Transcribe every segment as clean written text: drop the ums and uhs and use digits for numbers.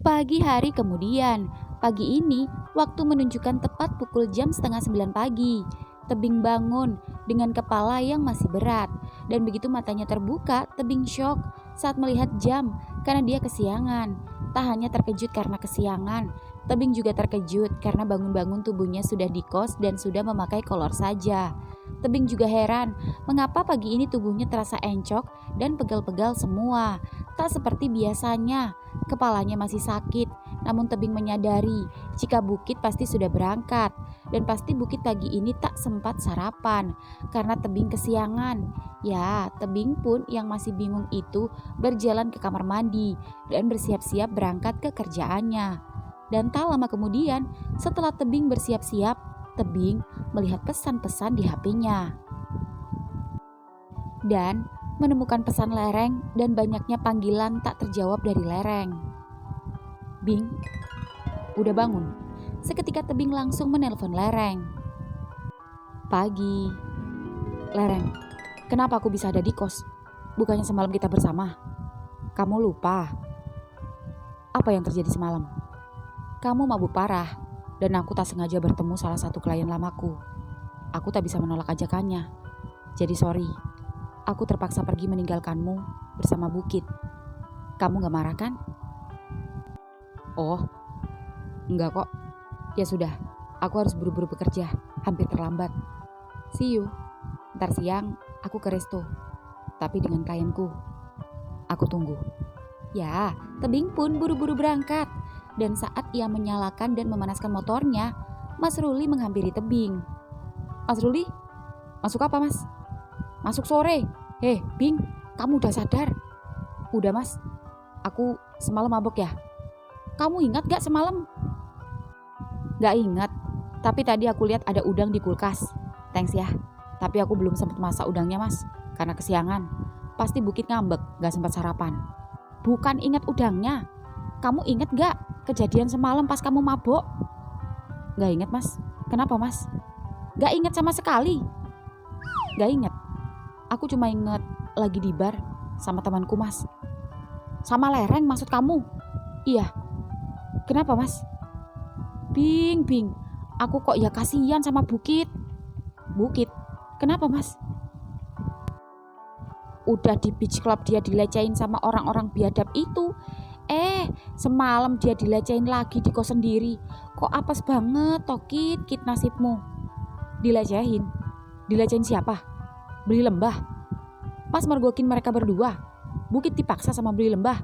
Pagi hari kemudian, pagi ini waktu menunjukkan tepat pukul jam setengah 9 pagi. Tebing bangun dengan kepala yang masih berat dan begitu matanya terbuka, Tebing syok saat melihat jam karena dia kesiangan. Tak hanya terkejut karena kesiangan, Tebing juga terkejut karena bangun-bangun tubuhnya sudah di kos dan sudah memakai kolor saja. Tebing juga heran mengapa pagi ini tubuhnya terasa encok dan pegal-pegal semua. Tak seperti biasanya. Kepalanya masih sakit, namun Tebing menyadari jika Bukit pasti sudah berangkat dan pasti Bukit pagi ini tak sempat sarapan karena Tebing kesiangan. Ya, Tebing pun yang masih bingung itu berjalan ke kamar mandi dan bersiap-siap berangkat ke kerjaannya. Dan tak lama kemudian, setelah Tebing bersiap-siap, Tebing melihat pesan-pesan di HP-nya dan menemukan pesan Lereng dan banyaknya panggilan tak terjawab dari Lereng. "Bing, udah bangun?" Seketika Tebing langsung menelpon Lereng. "Pagi." "Lereng, kenapa aku bisa ada di kos? Bukannya semalam kita bersama?" "Kamu lupa." "Apa yang terjadi semalam?" "Kamu mabuk parah dan aku tak sengaja bertemu salah satu klien lamaku. Aku tak bisa menolak ajakannya. Jadi sorry, aku terpaksa pergi meninggalkanmu bersama Bukit. Kamu gak marah kan?" "Oh, enggak kok. Ya sudah, aku harus buru-buru bekerja, hampir terlambat. See you. Ntar siang aku ke resto, tapi dengan klienku. Aku tunggu." Ya, Tebing pun buru-buru berangkat. Dan saat ia menyalakan dan memanaskan motornya, Mas Ruli menghampiri Tebing. "Mas Ruli, masuk apa mas?" "Masuk sore." Bing, kamu udah sadar?" "Udah mas, aku semalam mabok ya." "Kamu ingat gak semalam?" "Gak ingat, tapi tadi aku lihat ada udang di kulkas. Thanks ya, tapi aku belum sempat masak udangnya mas, karena kesiangan. Pasti Bukit ngambek, gak sempat sarapan." "Bukan ingat udangnya. Kamu ingat gak kejadian semalam pas kamu mabok?" "Gak ingat mas." "Kenapa mas?" "Gak ingat sama sekali." "Gak ingat. Aku cuma ingat lagi di bar sama temanku mas." "Sama Lereng maksud kamu?" "Iya." "Kenapa mas?" Bing, aku kok ya kasihan sama Bukit." "Bukit? Kenapa mas?" "Udah di beach club dia dilecehin sama orang-orang biadab itu. Semalam dia dilecehin lagi di kos sendiri. Kok apes banget toh Kit nasibmu." "Dilecehin? Dilecehin siapa? Beli Lembah? Mas mergokin mereka berdua. Bukit dipaksa sama Beli Lembah."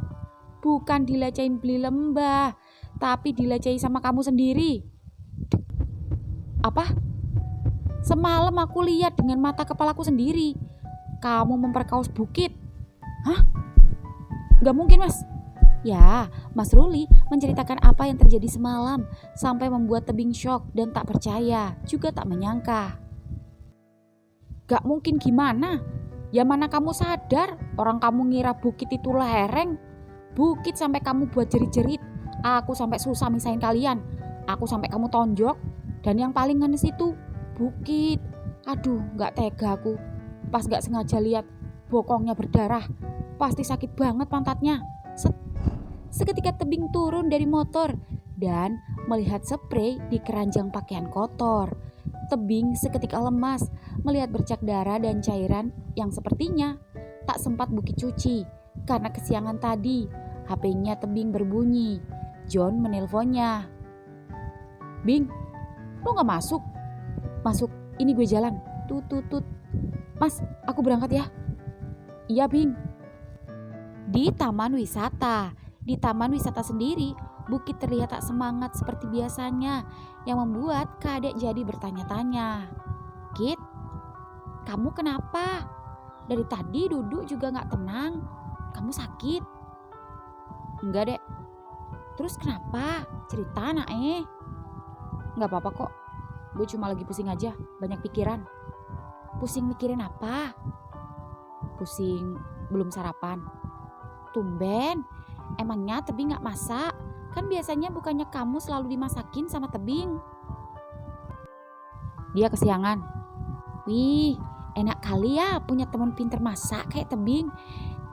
"Bukan dilecehin Beli Lembah, tapi dilecehin sama kamu sendiri." "Apa? Semalam aku lihat dengan mata kepalaku sendiri. Kamu memperkaos Bukit." "Hah? Gak mungkin mas." Ya, Mas Ruli menceritakan apa yang terjadi semalam sampai membuat Tebing syok dan tak percaya, juga tak menyangka. "Gak mungkin gimana? Ya mana kamu sadar orang kamu ngira Bukit itu Lereng. Bukit sampai kamu buat jerit-jerit. Aku sampai susah misahin kalian. Aku sampai kamu tonjok. Dan yang paling ngenes itu Bukit. Aduh, gak tega aku. Pas gak sengaja lihat bokongnya berdarah. Pasti sakit banget pantatnya." Seketika Tebing turun dari motor dan melihat spray di keranjang pakaian kotor. Tebing seketika lemas melihat bercak darah dan cairan yang sepertinya tak sempat Bukit cuci. Karena kesiangan tadi, HP-nya Tebing berbunyi. John menelponnya. "Bing, lo gak masuk?" "Masuk, ini gue jalan." Tut. "Mas, aku berangkat ya." "Iya Bing." Di taman wisata. Di taman wisata sendiri, Bukit terlihat tak semangat seperti biasanya, yang membuat Kak Adek jadi bertanya-tanya. "Kit, kamu kenapa? Dari tadi duduk juga gak tenang. Kamu sakit?" "Enggak dek." "Terus kenapa? Cerita nak "Gak apa-apa kok, gue cuma lagi pusing aja, banyak pikiran." "Pusing mikirin apa?" "Pusing belum sarapan." "Tumben, emangnya Tebing gak masak? Kan biasanya bukannya kamu selalu dimasakin sama Tebing." "Dia kesiangan." "Wih, enak kali ya punya teman pinter masak kayak Tebing.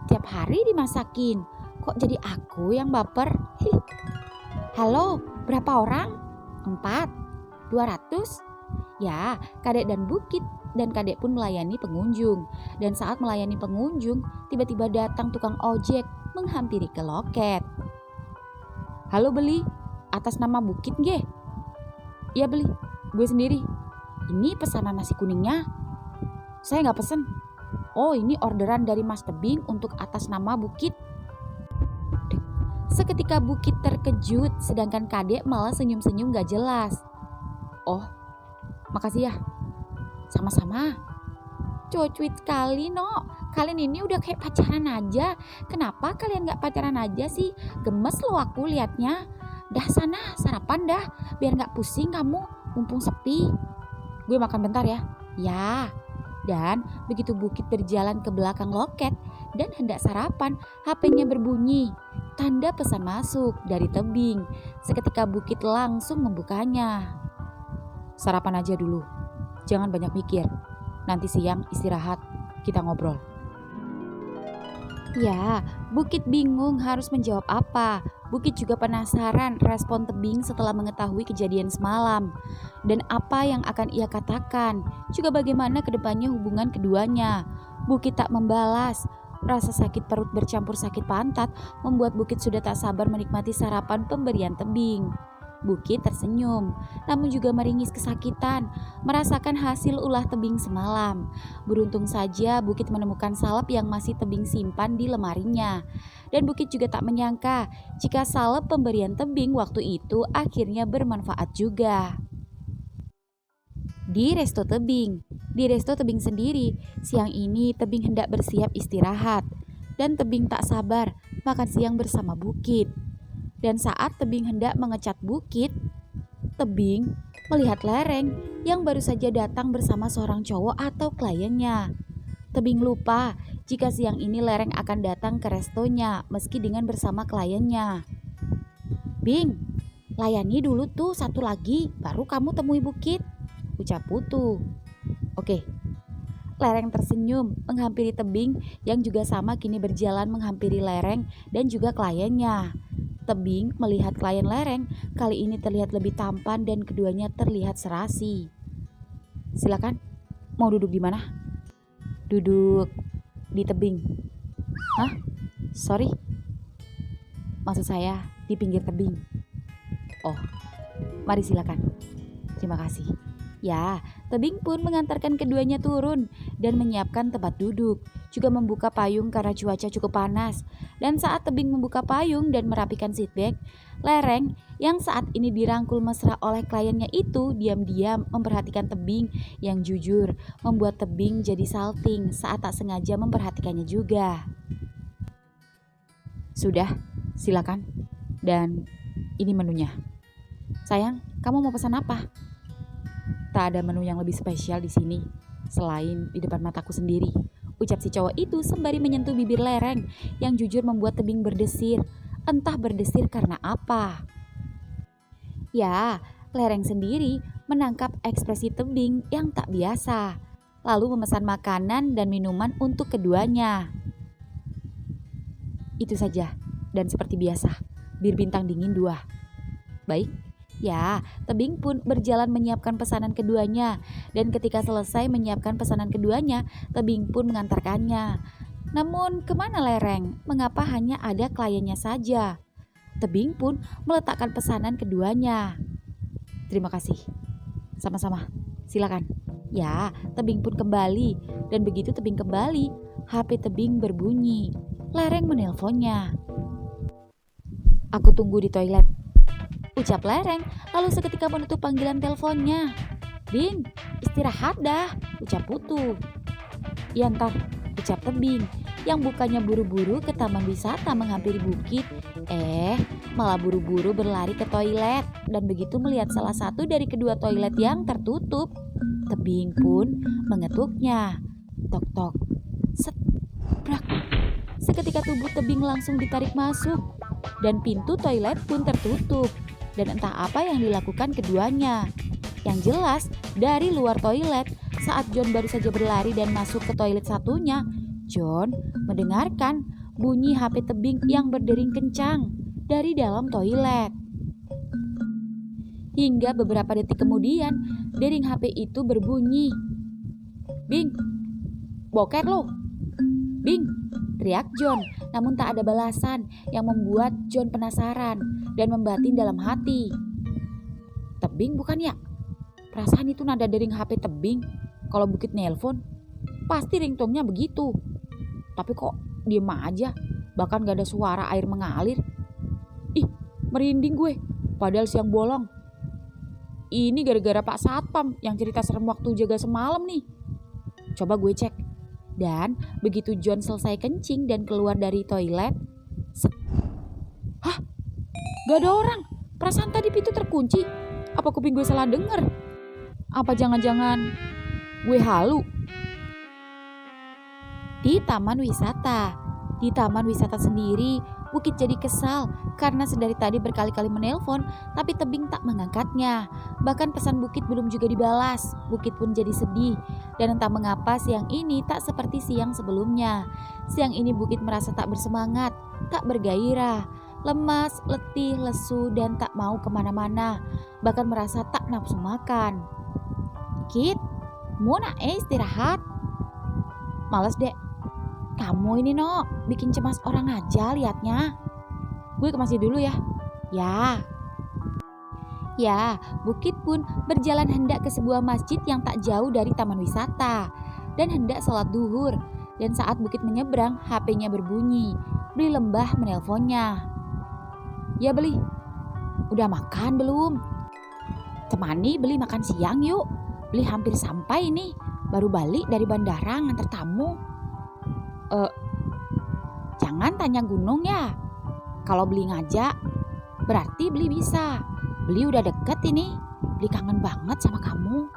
Tiap hari dimasakin. Kok jadi aku yang baper? Halo, berapa orang? 4, 200? Ya, Kadek dan Bukit dan Kadek pun melayani pengunjung. Dan saat melayani pengunjung, tiba-tiba datang tukang ojek menghampiri ke loket. Halo beli, atas nama Bukit nggih? Iya beli, gue sendiri. Ini pesanan nasi kuningnya. Saya nggak pesen. Oh, ini orderan dari Mas Tebing untuk atas nama Bukit. Seketika Bukit terkejut, sedangkan Kadek malah senyum-senyum gak jelas. Oh, makasih ya. Sama-sama. Cuit sekali, no. Kalian ini udah kayak pacaran aja. Kenapa kalian gak pacaran aja sih? Gemes lo aku liatnya. Dah sana, sarapan dah. Biar gak pusing kamu, mumpung sepi. Gue makan bentar ya. Ya. Dan begitu Bukit berjalan ke belakang loket dan hendak sarapan, HP-nya berbunyi. Tanda pesan masuk dari Tebing. Seketika Bukit langsung membukanya. Sarapan aja dulu. Jangan banyak mikir. Nanti siang istirahat, kita ngobrol. Ya, Bukit bingung harus menjawab apa. Bukit juga penasaran respon Tebing setelah mengetahui kejadian semalam. Dan apa yang akan ia katakan. Juga bagaimana kedepannya hubungan keduanya. Bukit tak membalas. Rasa sakit perut bercampur sakit pantat membuat Bukit sudah tak sabar menikmati sarapan pemberian Tebing. Bukit tersenyum, namun juga meringis kesakitan, merasakan hasil ulah Tebing semalam. Beruntung saja Bukit menemukan salep yang masih Tebing simpan di lemarinya. Dan Bukit juga tak menyangka jika salep pemberian Tebing waktu itu akhirnya bermanfaat juga. Di resto Tebing sendiri, siang ini Tebing hendak bersiap istirahat. Dan Tebing tak sabar makan siang bersama Bukit. Dan saat Tebing hendak mengecat Bukit, Tebing melihat Lereng yang baru saja datang bersama seorang cowok atau kliennya. Tebing lupa jika siang ini Lereng akan datang ke restonya meski dengan bersama kliennya. Bing, layani dulu tuh satu lagi, baru kamu temui Bukit, ucap Putu. Oke. Lereng tersenyum menghampiri Tebing yang juga sama kini berjalan menghampiri Lereng dan juga kliennya. Tebing melihat klien Lereng kali ini terlihat lebih tampan dan keduanya terlihat serasi. Silakan, mau duduk di mana? Duduk di Tebing. Hah? Sorry. Maksud saya di pinggir Tebing. Oh, mari silakan. Terima kasih. Ya, Tebing pun mengantarkan keduanya turun dan menyiapkan tempat duduk, juga membuka payung karena cuaca cukup panas. Dan saat Tebing membuka payung dan merapikan seat bag, Lereng yang saat ini dirangkul mesra oleh kliennya itu diam-diam memperhatikan Tebing yang jujur, membuat Tebing jadi salting saat tak sengaja memperhatikannya juga. Sudah, silakan. Dan ini menunya. Sayang, kamu mau pesan apa? Tak ada menu yang lebih spesial di sini, selain di depan mataku sendiri, ucap si cowok itu sembari menyentuh bibir Lereng yang jujur membuat Tebing berdesir. Entah berdesir karena apa. Ya, Lereng sendiri menangkap ekspresi Tebing yang tak biasa, lalu memesan makanan dan minuman untuk keduanya. Itu saja, dan seperti biasa, bir bintang dingin 2. Baik. Ya, Tebing pun berjalan menyiapkan pesanan keduanya. Dan ketika selesai menyiapkan pesanan keduanya, Tebing pun mengantarkannya. Namun kemana Lereng? Mengapa hanya ada kliennya saja? Tebing pun meletakkan pesanan keduanya. Terima kasih. Sama-sama, silakan. Ya, Tebing pun kembali. Dan begitu Tebing kembali, HP Tebing berbunyi. Lereng menelponnya. Aku tunggu di toilet, ucap Lereng, lalu seketika menutup panggilan teleponnya. Bing, istirahat dah, ucap Putu. Ya ntar, ucap Tebing, yang bukannya buru-buru ke taman wisata menghampiri Bukit, malah buru-buru berlari ke toilet dan begitu melihat salah satu dari kedua toilet yang tertutup. Tebing pun mengetuknya. Tok-tok, set, brak. Seketika tubuh Tebing langsung ditarik masuk dan pintu toilet pun tertutup. Dan entah apa yang dilakukan keduanya. Yang jelas, dari luar toilet, saat John baru saja berlari dan masuk ke toilet satunya, John mendengarkan bunyi HP tebing yang berdering kencang dari dalam toilet. Hingga beberapa detik kemudian, dering HP itu berbunyi. "Bing, boker lo! Bing!" teriak John, namun tak ada balasan yang membuat John penasaran dan membatin dalam hati. Tebing bukan ya? Perasaan itu nada dering HP tebing. Kalau Bukit nelpon, pasti ringtone-nya begitu. Tapi kok diem aja, bahkan gak ada suara air mengalir. Ih, merinding gue, padahal siang bolong. Ini gara-gara Pak Satpam yang cerita serem waktu jaga semalam nih. Coba gue cek. Dan begitu John selesai kencing dan keluar dari toilet, hah? Gak ada orang. Perasaan tadi pintu terkunci. Apa kuping gue salah denger? Apa jangan-jangan gue halu? Di taman wisata. Di taman wisata sendiri, Bukit jadi kesal karena sedari tadi berkali-kali menelpon tapi tebing tak mengangkatnya. Bahkan pesan Bukit belum juga dibalas. Bukit pun jadi sedih dan entah mengapa siang ini tak seperti siang sebelumnya. Siang ini Bukit merasa tak bersemangat, tak bergairah, lemas, letih, lesu dan tak mau kemana-mana. Bahkan merasa tak nafsu makan. Kit, mau nak istirahat? Males dek. Kamu ini bikin cemas orang aja liatnya. Gue ke masjid dulu ya. Ya, Bukit pun berjalan hendak ke sebuah masjid yang tak jauh dari taman wisata dan hendak sholat duhur. Dan saat Bukit menyeberang, HP-nya berbunyi. Beli Lembah menelponnya. Ya Beli, udah makan belum? Temani Beli makan siang yuk. Beli hampir sampai nih, baru balik dari bandara nganter tamu. Jangan tanya gunung ya. Kalau Beli ngajak, berarti Beli bisa. Beli udah deket ini. Beli kangen banget sama kamu.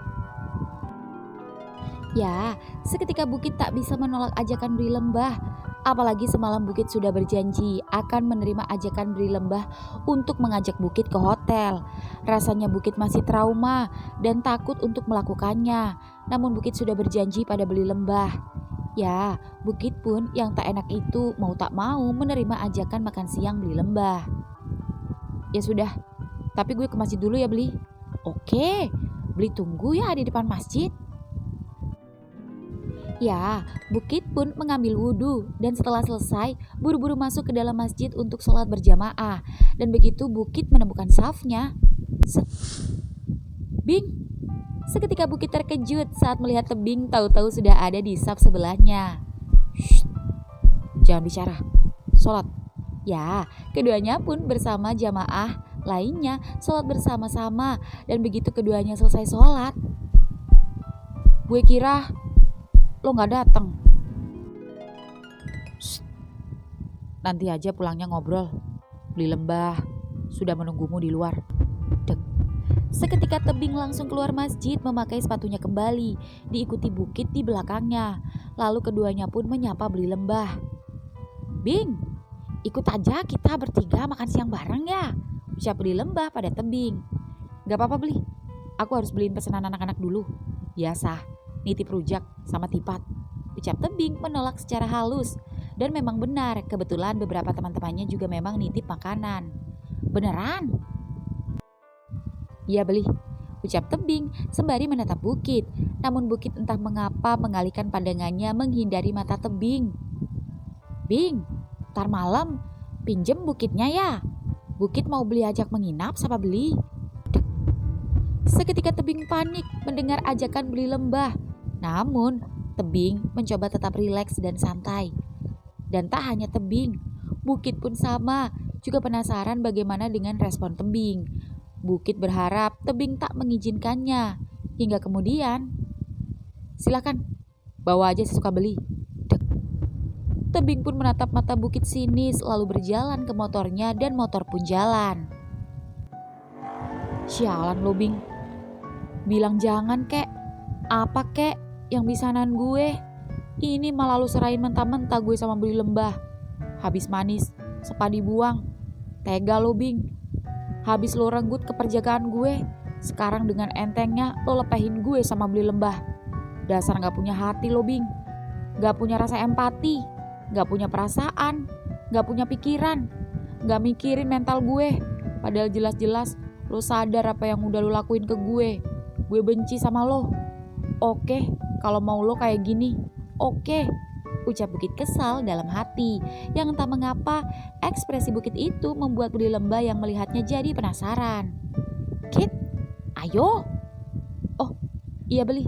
Ya, seketika Bukit tak bisa menolak ajakan Beli Lembah. Apalagi semalam Bukit sudah berjanji akan menerima ajakan Beli Lembah untuk mengajak Bukit ke hotel. Rasanya Bukit masih trauma dan takut untuk melakukannya. Namun Bukit sudah berjanji pada Beli Lembah. Ya, Bukit pun yang tak enak itu mau tak mau menerima ajakan makan siang Beli Lembah. Ya sudah, tapi gue ke masjid dulu ya Beli. Oke, Beli tunggu ya di depan masjid. Ya, Bukit pun mengambil wudhu dan setelah selesai buru-buru masuk ke dalam masjid untuk sholat berjamaah. Dan begitu Bukit menemukan safnya, Bing! Seketika Bukit terkejut saat melihat tebing tahu-tahu sudah ada di saf sebelahnya. Shh, jangan bicara, sholat. Ya, keduanya pun bersama jamaah lainnya sholat bersama-sama dan begitu keduanya selesai sholat, gue kira lo gak datang. Nanti aja pulangnya ngobrol. Beli Lembah sudah menunggumu di luar. Dek. Seketika tebing langsung keluar masjid memakai sepatunya kembali, diikuti Bukit di belakangnya. Lalu keduanya pun menyapa Beli Lembah. Bing, ikut aja kita bertiga makan siang bareng ya, ucap Beli Lembah pada tebing. Gak apa-apa Beli, aku harus beliin pesanan anak-anak dulu. Biasa, nitip rujak sama tipat, ucap tebing menolak secara halus. Dan memang benar, kebetulan beberapa teman-temannya juga memang nitip makanan. Beneran? Iya Beli, ucap tebing sembari menatap Bukit. Namun Bukit entah mengapa mengalihkan pandangannya menghindari mata tebing. Bing, ntar malam pinjem Bukitnya ya. Bukit mau beli ajak menginap sama Beli. Seketika tebing panik mendengar ajakan Beli Lembah. Namun tebing mencoba tetap rileks dan santai. Dan tak hanya tebing, Bukit pun sama, juga penasaran bagaimana dengan respon tebing. Bukit berharap tebing tak mengizinkannya. Hingga kemudian, silakan, bawa aja sesuka Beli. Tebing pun menatap mata Bukit sinis lalu berjalan ke motornya dan motor pun jalan. Sialan lo Bing, bilang jangan kek, apa kek yang bisanan gue. Ini malah lu serahin mentah-mentah gue sama Beli Lembah. Habis manis, sepadi buang. Tega lo Bing. Habis lo renggut keperjagaan gue, sekarang dengan entengnya lo lepehin gue sama Beli Lembah. Dasar gak punya hati lo Bing. Gak punya rasa empati. Gak punya perasaan, gak punya pikiran, gak mikirin mental gue. Padahal jelas-jelas lo sadar apa yang udah lo lakuin ke gue. Gue benci sama lo. Oke, kalau mau lo kayak gini, oke. Ucap Bukit kesal dalam hati. Yang entah mengapa ekspresi Bukit itu membuat Beli Lembah yang melihatnya jadi penasaran. Kit, ayo. Oh, iya Beli.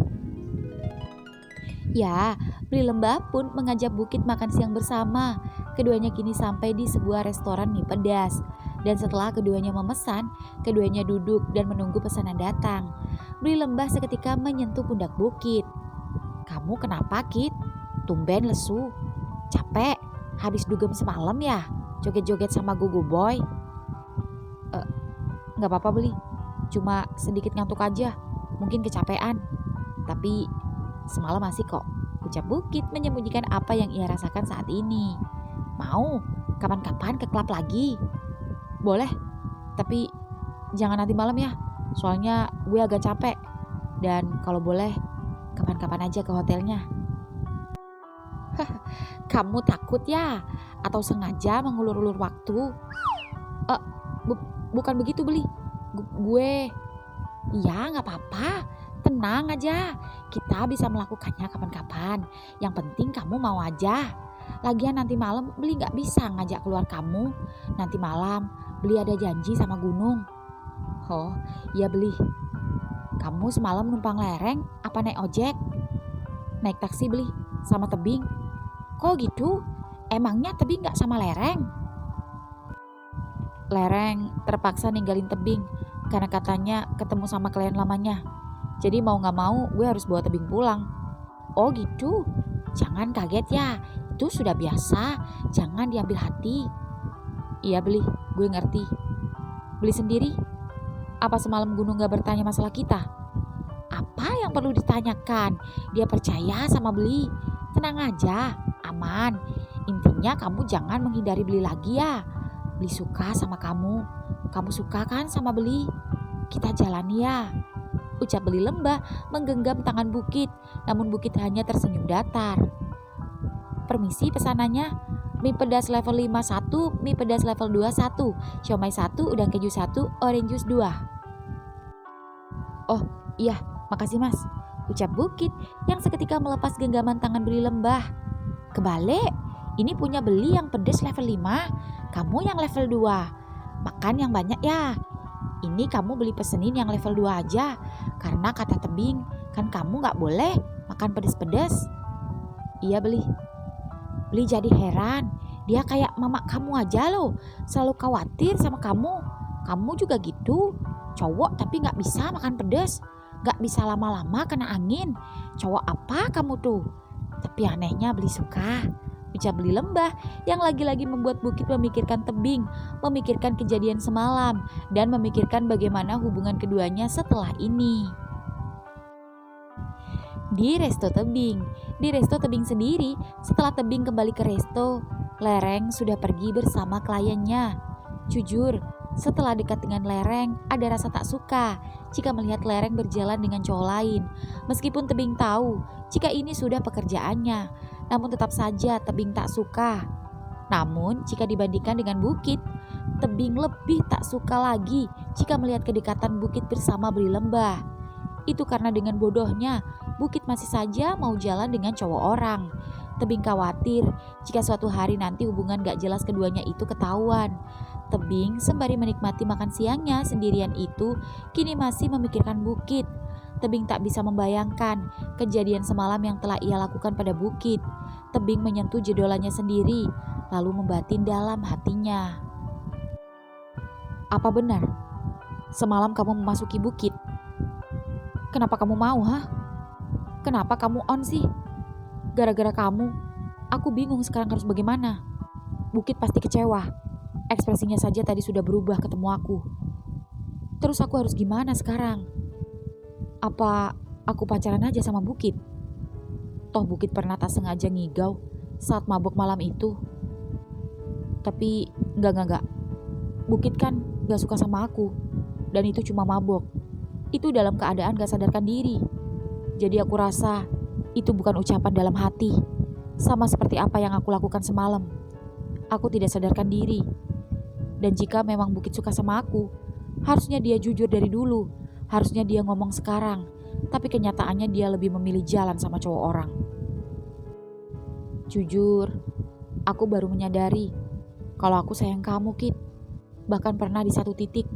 Ya, Beli Lembah pun mengajak Bukit makan siang bersama. Keduanya kini sampai di sebuah restoran mie pedas. Dan setelah keduanya memesan, keduanya duduk dan menunggu pesanan datang. Beli Lembah seketika menyentuh pundak Bukit. Kamu kenapa, Kit? Tumben lesu. Capek? Habis dugem semalam ya? Joget-joget sama Gogo Boy? Gak apa-apa Beli. Cuma sedikit ngantuk aja. Mungkin kecapean. Tapi semalam masih kok. Ucap Bukit menyembunyikan apa yang ia rasakan saat ini. Mau? Kapan-kapan ke klub lagi? Boleh. Tapi jangan nanti malam ya. Soalnya gue agak capek. Dan kalau boleh, kapan-kapan aja ke hotelnya. Kamu takut ya? Atau sengaja mengulur-ulur waktu? Bukan begitu Beli. Gue... Ya gak apa-apa. Tenang aja. Kita bisa melakukannya kapan-kapan. Yang penting kamu mau aja. Lagian nanti malam Beli gak bisa ngajak keluar kamu. Nanti malam Beli ada janji sama Gunung. Oh iya Beli. Kamu semalam numpang lereng apa naik ojek? Naik taksi Beli. Sama tebing. Kok gitu? Emangnya tebing gak sama lereng? Lereng terpaksa ninggalin tebing karena katanya ketemu sama klien lamanya. Jadi mau gak mau gue harus bawa tebing pulang. Oh gitu? Jangan kaget ya. Itu sudah biasa. Jangan diambil hati. Iya Beli, gue ngerti. Beli sendiri? Apa semalam Gunung gak bertanya masalah kita? Apa yang perlu ditanyakan? Dia percaya sama Beli. Tenang aja, aman. Intinya kamu jangan menghindari Beli lagi ya. Beli suka sama kamu. Kamu suka kan sama Beli? Kita jalan ya. Ucap Beli Lembah menggenggam tangan Bukit. Namun Bukit hanya tersenyum datar. Permisi pesanannya. Mie pedas level 5 1, mie pedas level 2 1, siomay 1, udang keju 1, orange juice 2. Oh iya, makasih mas. Ucap Bukit yang seketika melepas genggaman tangan Beli Lembah. Kebalik, ini punya Beli yang pedas level 5, kamu yang level 2. Makan yang banyak ya. Ini kamu Beli pesenin yang level 2 aja. Karena kata tebing, kan kamu gak boleh makan pedes-pedes. Iya Beli. Beli jadi heran, dia kayak mama kamu aja loh. Selalu khawatir sama kamu. Kamu juga gitu. Cowok tapi gak bisa makan pedes. Gak bisa lama-lama kena angin. Cowok apa kamu tuh? Tapi anehnya Beli suka. Ucap Beli Lembah yang lagi-lagi membuat Bukit memikirkan tebing, memikirkan kejadian semalam, dan memikirkan bagaimana hubungan keduanya setelah ini. Di resto tebing sendiri, setelah tebing kembali ke resto, Lereng sudah pergi bersama kliennya. Jujur, setelah dekat dengan Lereng, ada rasa tak suka jika melihat Lereng berjalan dengan cowok lain. Meskipun tebing tahu jika ini sudah pekerjaannya, namun tetap saja tebing tak suka. Namun jika dibandingkan dengan Bukit, tebing lebih tak suka lagi jika melihat kedekatan Bukit bersama Beli Lembah. Itu karena dengan bodohnya, Bukit masih saja mau jalan dengan cowok orang. Tebing khawatir jika suatu hari nanti hubungan gak jelas keduanya itu ketahuan. Tebing sembari menikmati makan siangnya sendirian itu kini masih memikirkan Bukit. Tebing tak bisa membayangkan kejadian semalam yang telah ia lakukan pada Bukit. Tebing menyentuh jedolannya sendiri, lalu membatin dalam hatinya. Apa benar? Semalam kamu memasuki Bukit? Kenapa kamu mau, ha? Kenapa kamu on sih? Gara-gara kamu, aku bingung sekarang harus bagaimana. Bukit pasti kecewa. Ekspresinya saja tadi sudah berubah ketemu aku. Terus aku harus gimana sekarang? Apa aku pacaran aja sama Bukit? Toh Bukit pernah tak sengaja ngigau saat mabuk malam itu. Tapi enggak. Bukit kan gak suka sama aku. Dan itu cuma mabuk. Itu dalam keadaan gak sadarkan diri. Jadi aku rasa itu bukan ucapan dalam hati. Sama seperti apa yang aku lakukan semalam. Aku tidak sadarkan diri. Dan jika memang Bukit suka sama aku, harusnya dia jujur dari dulu. Harusnya dia ngomong sekarang. Tapi kenyataannya dia lebih memilih jalan sama cowok orang. Jujur, aku baru menyadari kalau aku sayang kamu, Kit. Bahkan pernah di satu titik,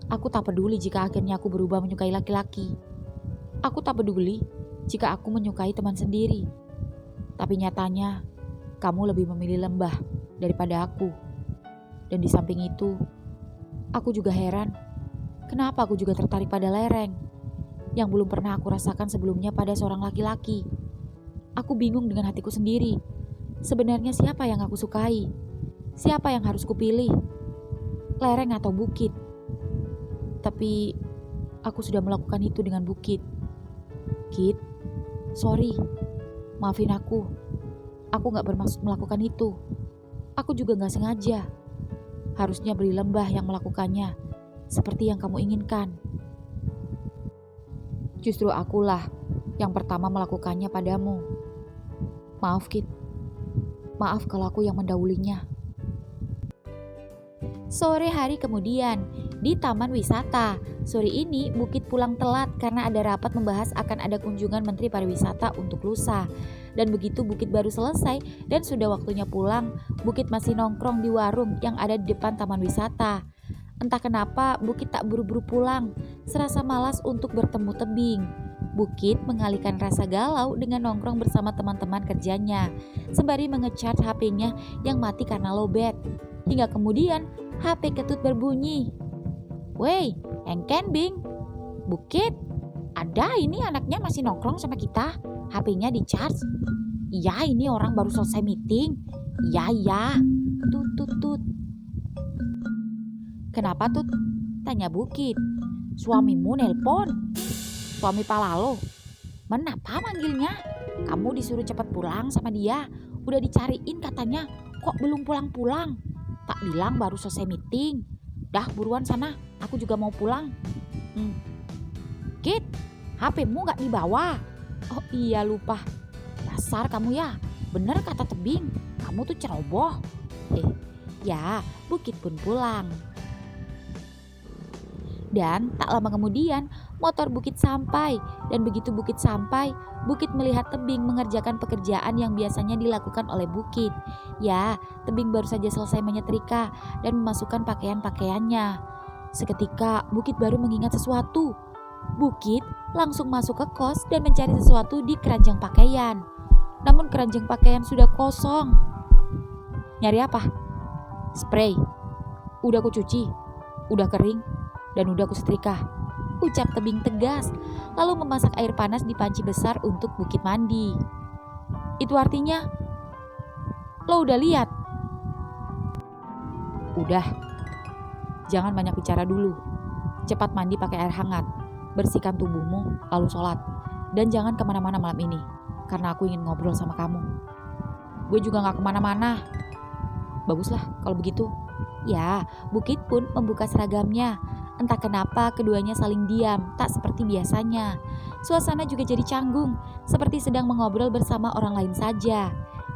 aku tak peduli jika akhirnya aku berubah menyukai laki-laki. Aku tak peduli jika aku menyukai teman sendiri. Tapi nyatanya, kamu lebih memilih lembah daripada aku. Dan di samping itu, aku juga heran, kenapa aku juga tertarik pada lereng yang belum pernah aku rasakan sebelumnya pada seorang laki-laki. Aku bingung dengan hatiku sendiri. Sebenarnya siapa yang aku sukai? Siapa yang harus kupilih? Lereng atau Bukit? Tapi aku sudah melakukan itu dengan Bukit. Kit, sorry. Maafin aku. Aku gak bermaksud melakukan itu. Aku juga gak sengaja. Harusnya beli lembah yang melakukannya, seperti yang kamu inginkan. Justru akulah yang pertama melakukannya padamu. Maaf, Kit. Maaf kalau aku yang mendahulunya. Sore hari kemudian, di taman wisata. Sore ini Bukit pulang telat karena ada rapat membahas akan ada kunjungan Menteri Pariwisata untuk lusa. Dan begitu Bukit baru selesai dan sudah waktunya pulang, Bukit masih nongkrong di warung yang ada di depan taman wisata. Entah kenapa Bukit tak buru-buru pulang, serasa malas untuk bertemu tebing. Bukit mengalihkan rasa galau dengan nongkrong bersama teman-teman kerjanya, sembari mengechat HP-nya yang mati karena lowbat. Hingga kemudian HP Ketut berbunyi. Wey, engken Bing. Bukit, ada ini anaknya masih nongkrong sama kita. HP-nya di charge. Iya, ini orang baru selesai meeting. Iya. Tut. Kenapa Tut? Tanya Bukit. Suamimu nelpon. Suami Palalo. Menapa manggilnya? Kamu disuruh cepat pulang sama dia. Udah dicariin katanya. Kok belum pulang-pulang? Tak bilang baru selesai meeting. Dah buruan sana, aku juga mau pulang. Kit, HP-mu gak dibawa. Oh iya lupa. Dasar kamu ya, bener kata tebing. Kamu tuh ceroboh. Ya, Bukit pun pulang. Dan tak lama kemudian motor Bukit sampai. Dan begitu Bukit sampai, Bukit melihat tebing mengerjakan pekerjaan yang biasanya dilakukan oleh Bukit. Ya, tebing baru saja selesai menyetrika dan memasukkan pakaian-pakaiannya. Seketika Bukit baru mengingat sesuatu. Bukit langsung masuk ke kos dan mencari sesuatu di keranjang pakaian. Namun keranjang pakaian sudah kosong. Nyari apa? Spray. Udah aku cuci, udah kering, dan udah aku setrika, ucap tebing tegas, lalu memasak air panas di panci besar untuk Bukit mandi. Itu artinya, lo udah lihat? Udah. Jangan banyak bicara dulu. Cepat mandi pakai air hangat, bersihkan tubuhmu, lalu sholat. Dan jangan kemana-mana malam ini, karena aku ingin ngobrol sama kamu. Gue juga gak kemana-mana. Baguslah kalau begitu. Ya, Bukit pun membuka seragamnya. Entah kenapa keduanya saling diam, tak seperti biasanya. Suasana juga jadi canggung, seperti sedang mengobrol bersama orang lain saja.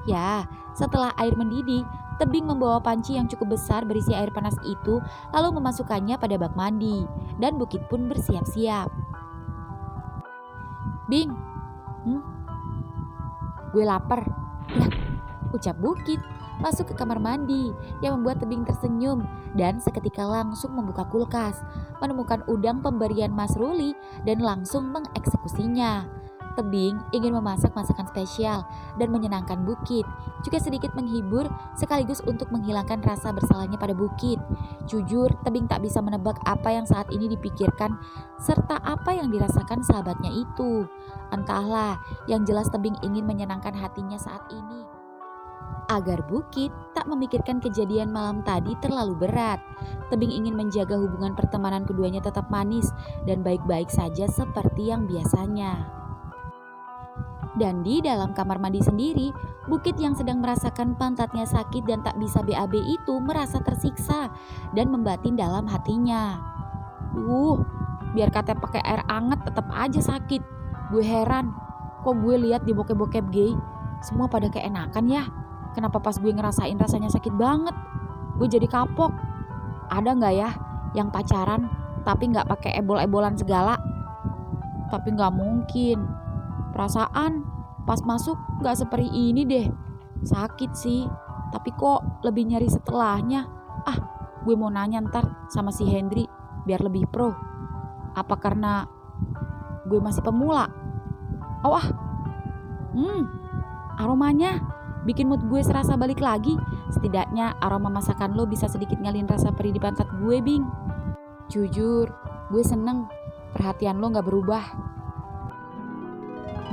Ya, setelah air mendidih, tebing membawa panci yang cukup besar berisi air panas itu, lalu memasukkannya pada bak mandi. Dan Bukit pun bersiap-siap. Bing, gue lapar. Ya, ucap Bukit. Masuk ke kamar mandi yang membuat tebing tersenyum dan seketika langsung membuka kulkas, menemukan udang pemberian Mas Ruli dan langsung mengeksekusinya. Tebing ingin memasak masakan spesial dan menyenangkan Bukit, juga sedikit menghibur sekaligus untuk menghilangkan rasa bersalahnya pada Bukit. Jujur, Tebing tak bisa menebak apa yang saat ini dipikirkan serta apa yang dirasakan sahabatnya itu. Entahlah, yang jelas Tebing ingin menyenangkan hatinya saat ini, agar Bukit tak memikirkan kejadian malam tadi terlalu berat. Tebing ingin menjaga hubungan pertemanan keduanya tetap manis dan baik-baik saja seperti yang biasanya. Dan di dalam kamar mandi sendiri, Bukit yang sedang merasakan pantatnya sakit dan tak bisa BAB itu merasa tersiksa dan membatin dalam hatinya. Biar kata pakai air anget tetap aja sakit. Gue heran, kok gue lihat di bokep-bokep gay Semua pada keenakan ya. Kenapa pas gue ngerasain rasanya sakit banget? Gue jadi kapok. Ada nggak ya yang pacaran tapi nggak pakai ebol-ebolan segala? Tapi nggak mungkin. Perasaan pas masuk nggak seperti ini deh. Sakit sih, tapi kok lebih nyeri setelahnya. Ah, gue mau nanya ntar sama si Hendri biar lebih pro. Apa karena gue masih pemula? Oh aromanya bikin mood gue serasa balik lagi. Setidaknya aroma masakan lo bisa sedikit ngalin rasa perih di pantat gue, Bing. Jujur, gue seneng perhatian lo gak berubah.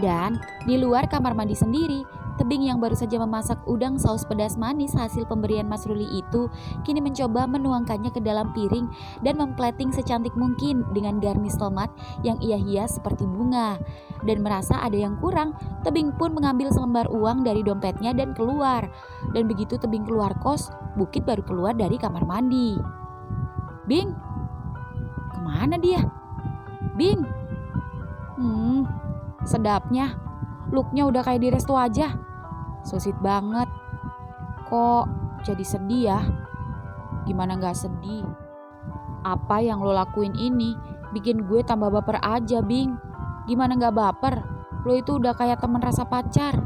Dan di luar kamar mandi sendiri, Tebing yang baru saja memasak udang saus pedas manis hasil pemberian Mas Ruli itu kini mencoba menuangkannya ke dalam piring dan memplating secantik mungkin dengan garnish tomat yang ia hias seperti bunga. Dan merasa ada yang kurang, Tebing pun mengambil selembar uang dari dompetnya dan keluar. Dan begitu Tebing keluar kos, Bukit baru keluar dari kamar mandi. Bing, kemana dia? Bing, sedapnya. Looknya udah kayak di resto aja. So sweet banget. Kok jadi sedih ya? Gimana gak sedih? Apa yang lo lakuin ini bikin gue tambah baper aja, Bing. Gimana gak baper? Lo itu udah kayak temen rasa pacar.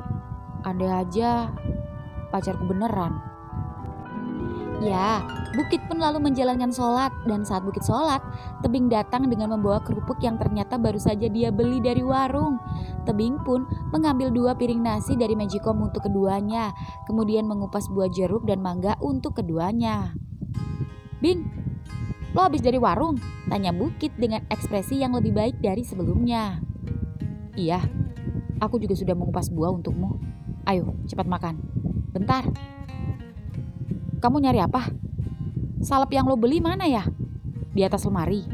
Andai aja pacarku beneran. Ya, Bukit pun lalu menjalankan sholat. Dan saat Bukit sholat, Tebing datang dengan membawa kerupuk yang ternyata baru saja dia beli dari warung. Tebing pun mengambil 2 piring nasi dari Magicom untuk keduanya. Kemudian mengupas buah jeruk dan mangga untuk keduanya. Bing, lo habis dari warung? Tanya Bukit dengan ekspresi yang lebih baik dari sebelumnya. Iya, aku juga sudah mengupas buah untukmu. Ayo, cepat makan. Bentar. Kamu nyari apa? Salep yang lo beli mana ya? Di atas lemari.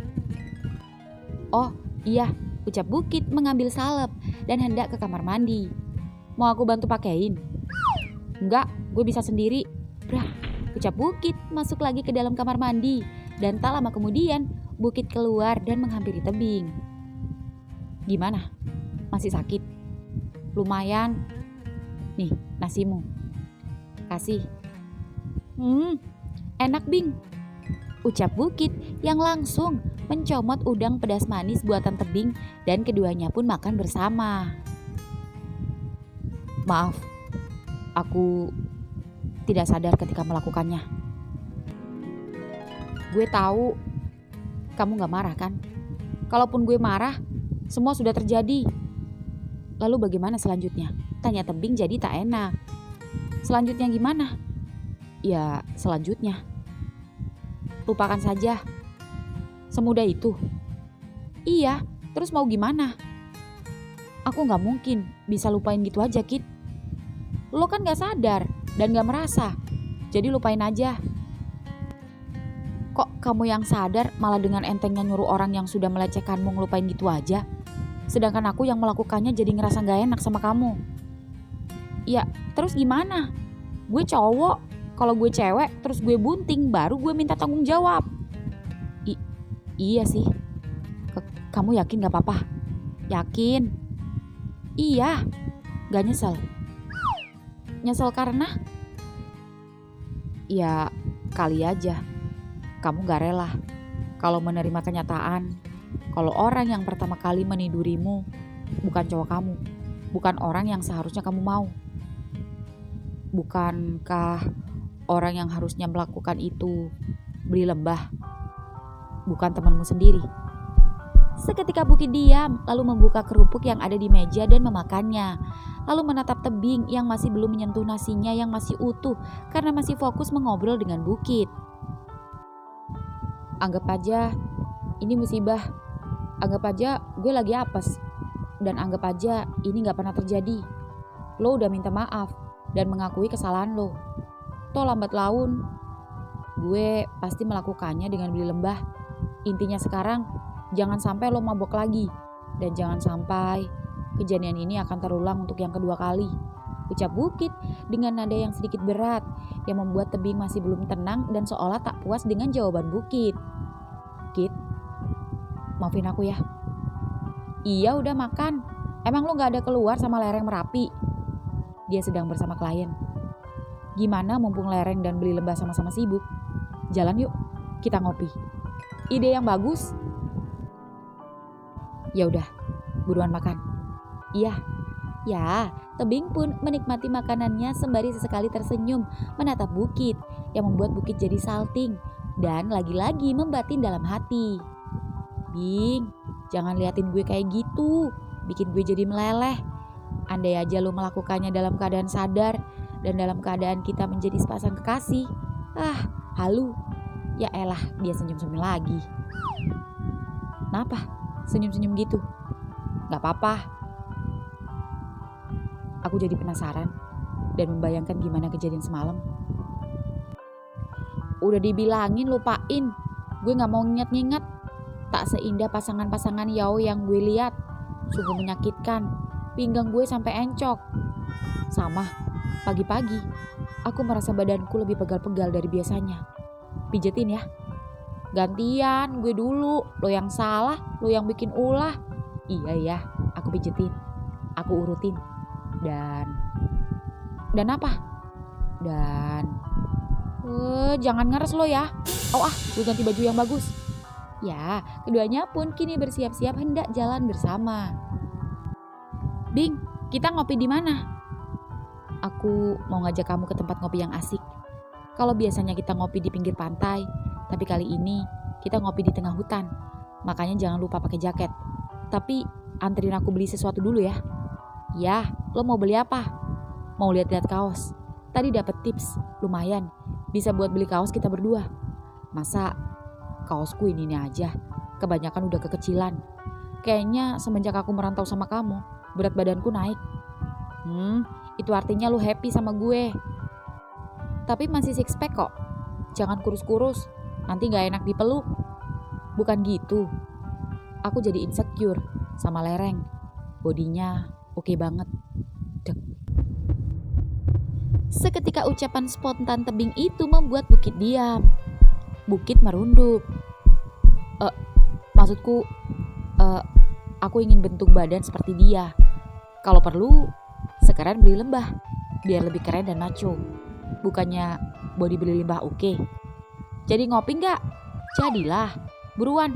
Oh iya, ucap Bukit mengambil salep dan hendak ke kamar mandi. Mau aku bantu pakein? Enggak, gue bisa sendiri. Brah, ucap Bukit masuk lagi ke dalam kamar mandi. Dan tak lama kemudian Bukit keluar dan menghampiri Tebing. Gimana? Masih sakit? Lumayan. Nih, nasimu. Kasih. Enak, Bing, ucap Bukit yang langsung mencomot udang pedas manis buatan Tebing dan keduanya pun makan bersama. Maaf, aku tidak sadar ketika melakukannya. Gue tahu kamu gak marah kan? Kalaupun gue marah, semua sudah terjadi. Lalu bagaimana selanjutnya? Tanya Tebing jadi tak enak. Selanjutnya gimana? Ya, selanjutnya lupakan saja. Semudah itu. Iya, terus mau gimana? Aku gak mungkin bisa lupain gitu aja, Kit. Lo kan gak sadar dan gak merasa. Jadi lupain aja. Kok kamu yang sadar malah dengan entengnya nyuruh orang yang sudah melecehkanmu ngelupain gitu aja? Sedangkan aku yang melakukannya jadi ngerasa gak enak sama kamu. Ya, terus gimana? Gue cowok. Kalau gue cewek terus gue bunting baru gue minta tanggung jawab. Iya sih. Kamu yakin gak apa-apa? Yakin. Iya. Gak nyesel. Nyesel karena? Ya kali aja kamu gak rela kalau menerima kenyataan kalau orang yang pertama kali menidurimu bukan cowok kamu, bukan orang yang seharusnya kamu mau. Bukankah orang yang harusnya melakukan itu beli lembah, bukan temanmu sendiri? Seketika Bukit diam, lalu membuka kerupuk yang ada di meja dan memakannya. Lalu menatap Tebing yang masih belum menyentuh nasinya yang masih utuh karena masih fokus mengobrol dengan Bukit. Anggap aja ini musibah. Anggap aja gue lagi apes. Dan anggap aja ini gak pernah terjadi. Lo udah minta maaf dan mengakui kesalahan lo. Toh lambat laun gue pasti melakukannya dengan beli lembah. Intinya sekarang jangan sampai lo mabok lagi. Dan jangan sampai kejadian ini akan terulang untuk yang kedua kali, ucap Bukit dengan nada yang sedikit berat yang membuat Tebing masih belum tenang dan seolah tak puas dengan jawaban Bukit. Kit, maafin aku ya. Iya udah makan. Emang lo gak ada keluar sama lereng Merapi? dia sedang bersama klien. Gimana mumpung lereng dan beli lembah sama-sama sibuk? Jalan yuk, kita ngopi. Ide yang bagus. Ya udah, buruan makan. Iya. Ya, tebing pun menikmati makanannya sembari sesekali tersenyum menatap bukit yang membuat bukit jadi salting dan lagi-lagi membatin dalam hati. Bing, jangan liatin gue kayak gitu, bikin gue jadi meleleh. Andai aja lo melakukannya dalam keadaan sadar dan dalam keadaan kita menjadi sepasang kekasih. Halu. Ya elah, dia senyum-senyum lagi. Kenapa? Senyum-senyum gitu? Gak apa-apa. Aku jadi penasaran dan membayangkan gimana kejadian semalam. Udah dibilangin lupain, gue gak mau nginget-nginget. Tak seindah pasangan-pasangan Yao yang gue lihat. Sungguh menyakitkan, pinggang gue sampai encok. Sama, pagi-pagi aku merasa badanku lebih pegal-pegal dari biasanya. Pijetin ya. Gantian, gue dulu. Lo yang salah, lo yang bikin ulah. Iya ya, aku pijetin. Aku urutin. Dan apa? Jangan ngeres lo ya. Gue ganti baju yang bagus. Ya, keduanya pun kini bersiap-siap hendak jalan bersama. Bing, kita ngopi di mana? Aku mau ngajak kamu ke tempat ngopi yang asik. Kalau biasanya kita ngopi di pinggir pantai, tapi kali ini kita ngopi di tengah hutan. Makanya jangan lupa pakai jaket. Tapi anterin aku beli sesuatu dulu ya. Ya, lo mau beli apa? Mau lihat-lihat kaos. Tadi dapat tips, lumayan. Bisa buat beli kaos kita berdua. Masa kaosku ini aja, kebanyakan udah kekecilan. Kayaknya semenjak aku merantau sama kamu, berat badanku naik. Itu artinya lo happy sama gue. Tapi masih six pack kok. Jangan kurus-kurus, nanti gak enak dipeluk. Bukan gitu. Aku jadi insecure sama lereng. Bodinya oke banget. Dek. Seketika ucapan spontan tebing itu membuat Bukit diam. Bukit merunduk. Maksudku, aku ingin bentuk badan seperti dia. Kalau perlu, sekarang beli lembah, biar lebih keren dan maco. Bukannya body beli limbah oke. Jadi ngopi gak? Jadilah, buruan.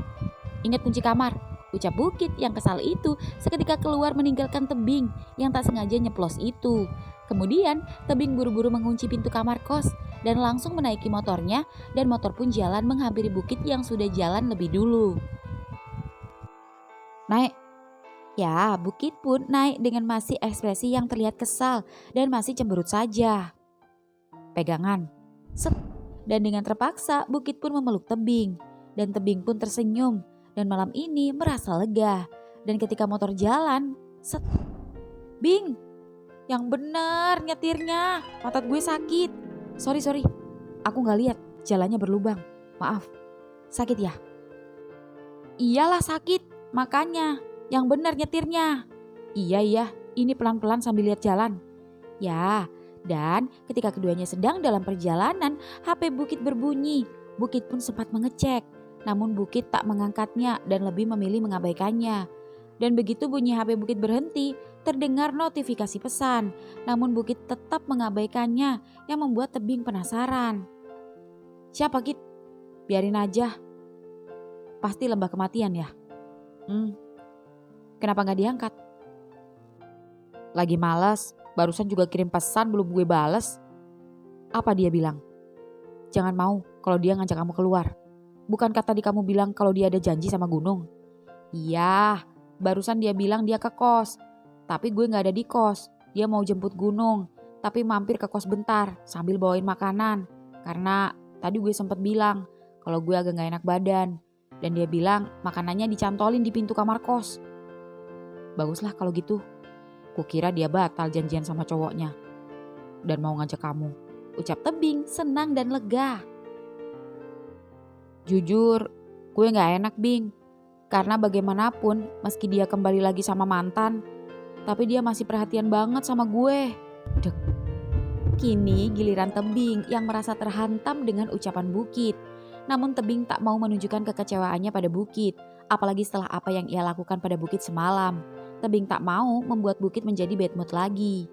Ingat kunci kamar. Ucap Bukit yang kesal itu seketika keluar meninggalkan tebing yang tak sengaja nyeplos itu. Kemudian tebing buru-buru mengunci pintu kamar kos dan langsung menaiki motornya dan motor pun jalan menghampiri Bukit yang sudah jalan lebih dulu. Naik. Ya, Bukit pun naik dengan masih ekspresi yang terlihat kesal dan masih cemberut saja. Pegangan. Set. Dan dengan terpaksa Bukit pun memeluk tebing dan tebing pun tersenyum. Dan malam ini merasa lega. Dan ketika motor jalan, set. Bing, yang bener nyetirnya. Otot gue sakit. Sorry. Aku gak lihat jalannya berlubang. Maaf. Sakit ya? Iyalah sakit. Makanya yang bener nyetirnya. Iya. Ini pelan-pelan sambil lihat jalan. Ya, dan ketika keduanya sedang dalam perjalanan, HP Bukit berbunyi. Bukit pun sempat mengecek. Namun Bukit tak mengangkatnya dan lebih memilih mengabaikannya. Dan begitu bunyi HP Bukit berhenti, terdengar notifikasi pesan. Namun Bukit tetap mengabaikannya yang membuat tebing penasaran. Siapa Kit? Biarin aja. Pasti lembah kematian ya? Kenapa gak diangkat? Lagi malas, barusan juga kirim pesan belum gue bales. Apa dia bilang? Jangan mau kalau dia ngajak kamu keluar. Bukankah tadi kamu bilang kalau dia ada janji sama Gunung? Iya, barusan dia bilang dia ke kos. Tapi gue gak ada di kos. Dia mau jemput Gunung. Tapi mampir ke kos bentar sambil bawain makanan. Karena tadi gue sempet bilang kalau gue agak gak enak badan. Dan dia bilang makanannya dicantolin di pintu kamar kos. Baguslah kalau gitu. Kukira dia batal janjian sama cowoknya. Dan mau ngajak kamu. Ucap tebing senang dan lega. Jujur, gue gak enak Bing. Karena bagaimanapun meski dia kembali lagi sama mantan, tapi dia masih perhatian banget sama gue. Dek. Kini giliran tebing yang merasa terhantam dengan ucapan Bukit. Namun tebing tak mau menunjukkan kekecewaannya pada Bukit. Apalagi setelah apa yang ia lakukan pada Bukit semalam. Tebing tak mau membuat Bukit menjadi bad mood lagi.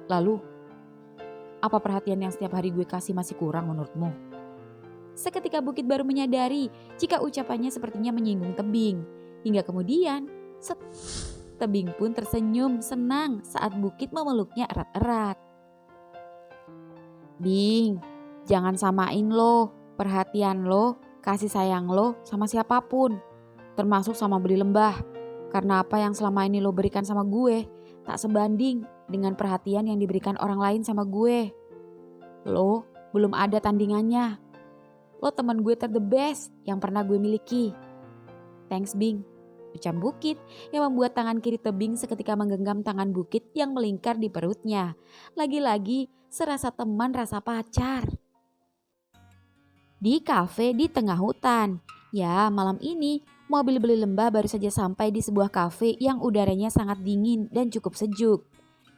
Lalu, apa perhatian yang setiap hari gue kasih masih kurang menurutmu? Seketika Bukit baru menyadari jika ucapannya sepertinya menyinggung Tebing. Hingga kemudian, Tebing pun tersenyum senang saat Bukit memeluknya erat-erat. Bing, jangan samain lo, perhatian lo, kasih sayang lo sama siapapun. Termasuk sama Beli Lembah. Karena apa yang selama ini lo berikan sama gue tak sebanding dengan perhatian yang diberikan orang lain sama gue. Lo belum ada tandingannya. Lo teman gue the best yang pernah gue miliki. Thanks Bing, ucap Bukit yang membuat tangan kiri Tebing seketika menggenggam tangan Bukit yang melingkar di perutnya. Lagi-lagi serasa teman rasa pacar. Di kafe di tengah hutan. Ya, malam ini mobil Beli Lembah baru saja sampai di sebuah kafe yang udaranya sangat dingin dan cukup sejuk.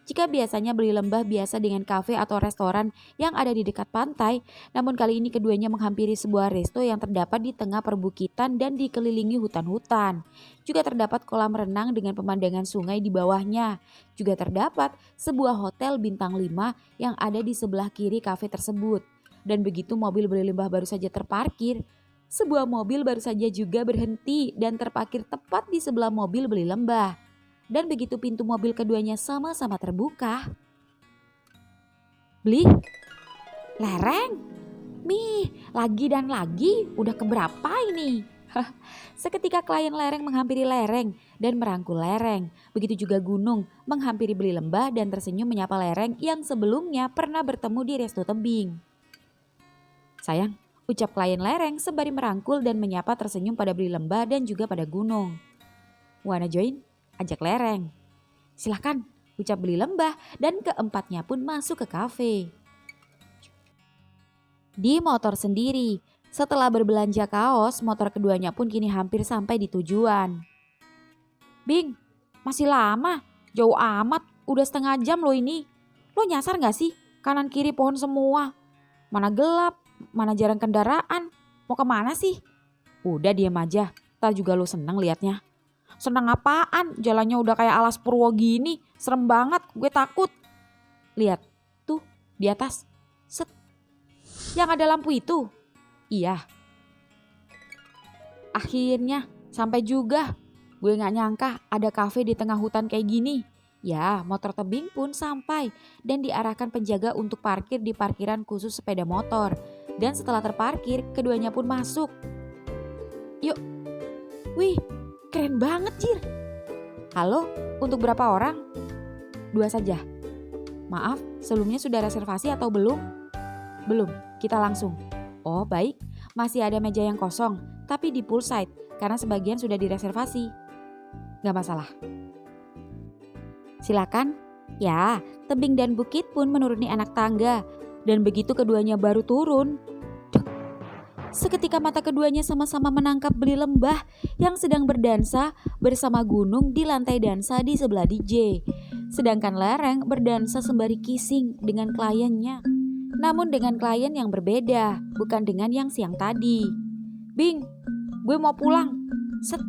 Jika biasanya Beli Lembah biasa dengan kafe atau restoran yang ada di dekat pantai, namun kali ini keduanya menghampiri sebuah resto yang terdapat di tengah perbukitan dan dikelilingi hutan-hutan. Juga terdapat kolam renang dengan pemandangan sungai di bawahnya. Juga terdapat sebuah hotel bintang 5 yang ada di sebelah kiri kafe tersebut. Dan begitu mobil Beli Lembah baru saja terparkir, sebuah mobil baru saja juga berhenti dan terparkir tepat di sebelah mobil Beli Lembah. Dan begitu pintu mobil keduanya sama-sama terbuka. Beli, lereng, mih, lagi dan lagi, udah keberapa ini? Seketika klien lereng menghampiri lereng dan merangkul lereng. Begitu juga Gunung menghampiri Beli Lembah dan tersenyum menyapa lereng yang sebelumnya pernah bertemu di resto Tebing. Sayang, ucap klien lereng sembari merangkul dan menyapa tersenyum pada Beli Lembah dan juga pada Gunung. Wanna join? Ajak lereng. Silahkan, ucap Beli Lembah dan keempatnya pun masuk ke kafe. Di motor sendiri, setelah berbelanja kaos, motor keduanya pun kini hampir sampai di tujuan. Bing, masih lama, jauh amat, udah setengah jam lo ini. Lo nyasar gak sih? Kanan kiri pohon semua. Mana gelap? Mana jarang kendaraan, mau kemana sih? Udah diam aja, ntar juga lo seneng liatnya. Seneng apaan? Jalannya udah kayak alas Purwo gini, serem banget, gue takut. Lihat, tuh di atas, set. Yang ada lampu itu? Iya. Akhirnya sampai juga, gue gak nyangka ada kafe di tengah hutan kayak gini. Ya, motor Tebing pun sampai dan diarahkan penjaga untuk parkir di parkiran khusus sepeda motor. Dan setelah terparkir, keduanya pun masuk. Yuk, wih, keren banget Jir. Halo, untuk berapa orang? 2 saja. Maaf, sebelumnya sudah reservasi atau belum? Belum, kita langsung. Oh baik, masih ada meja yang kosong, tapi di poolside karena sebagian sudah direservasi. Gak masalah. Silakan. Ya, Tebing dan Bukit pun menuruni anak tangga. Dan begitu keduanya baru turun, seketika mata keduanya sama-sama menangkap Beli Lembah yang sedang berdansa bersama Gunung di lantai dansa di sebelah DJ. Sedangkan lereng berdansa sembari kissing dengan kliennya. Namun dengan klien yang berbeda, bukan dengan yang siang tadi. Bing, gue mau pulang. Set.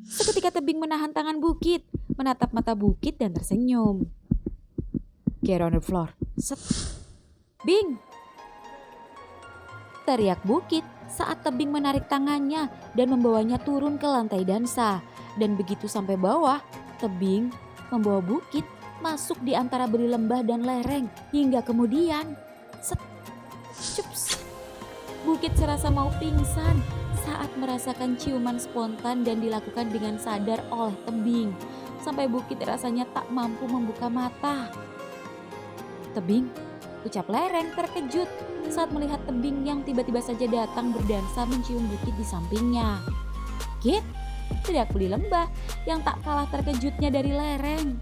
Seketika Tebing menahan tangan Bukit, menatap mata Bukit dan tersenyum. Get on the floor. Set. Bing, teriak Bukit saat Tebing menarik tangannya dan membawanya turun ke lantai dansa. Dan begitu sampai bawah, Tebing membawa Bukit masuk di antara Beli Lembah dan lereng. Hingga kemudian, set, cups, Bukit serasa mau pingsan saat merasakan ciuman spontan dan dilakukan dengan sadar oleh Tebing. Sampai Bukit rasanya tak mampu membuka mata. Tebing, ucap lereng terkejut saat melihat Tebing yang tiba-tiba saja datang berdansa mencium Bukit di sampingnya. Git, teriak Beli Lembah yang tak kalah terkejutnya dari lereng.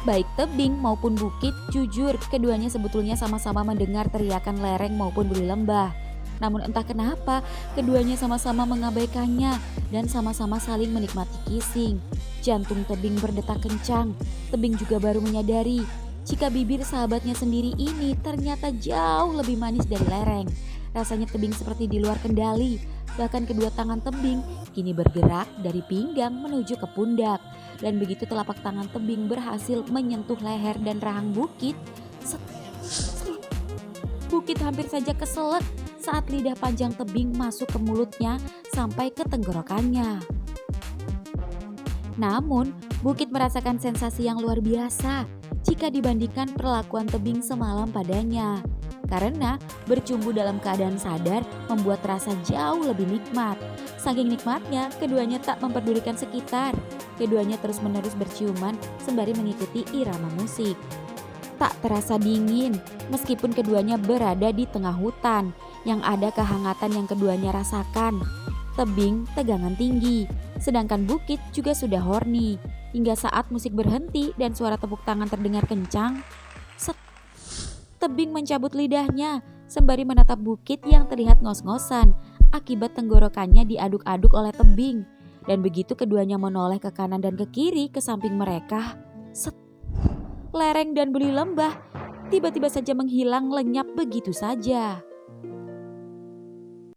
Baik Tebing maupun Bukit jujur keduanya sebetulnya sama-sama mendengar teriakan lereng maupun Beli Lembah. Namun entah kenapa keduanya sama-sama mengabaikannya dan sama-sama saling menikmati kissing. Jantung Tebing berdetak kencang. Tebing juga baru menyadari jika bibir sahabatnya sendiri ini ternyata jauh lebih manis dari lereng. Rasanya Tebing seperti di luar kendali. Bahkan kedua tangan Tebing kini bergerak dari pinggang menuju ke pundak. Dan begitu telapak tangan tebing berhasil menyentuh leher dan rahang Bukit, set, set, Bukit hampir saja keselak saat lidah panjang tebing masuk ke mulutnya sampai ke tenggorokannya. Namun, Bukit merasakan sensasi yang luar biasa jika dibandingkan perlakuan tebing semalam padanya. Karena bercumbu dalam keadaan sadar membuat rasa jauh lebih nikmat. Saking nikmatnya, keduanya tak memperdulikan sekitar. Keduanya terus-menerus berciuman sembari mengikuti irama musik. Tak terasa dingin, meskipun keduanya berada di tengah hutan yang ada kehangatan yang keduanya rasakan. Tebing tegangan tinggi, sedangkan Bukit juga sudah horny. Hingga saat musik berhenti dan suara tepuk tangan terdengar kencang, set, tebing mencabut lidahnya sembari menatap Bukit yang terlihat ngos-ngosan akibat tenggorokannya diaduk-aduk oleh tebing. Dan begitu keduanya menoleh ke kanan dan ke kiri ke samping mereka, set, lereng dan beli lembah tiba-tiba saja menghilang lenyap begitu saja.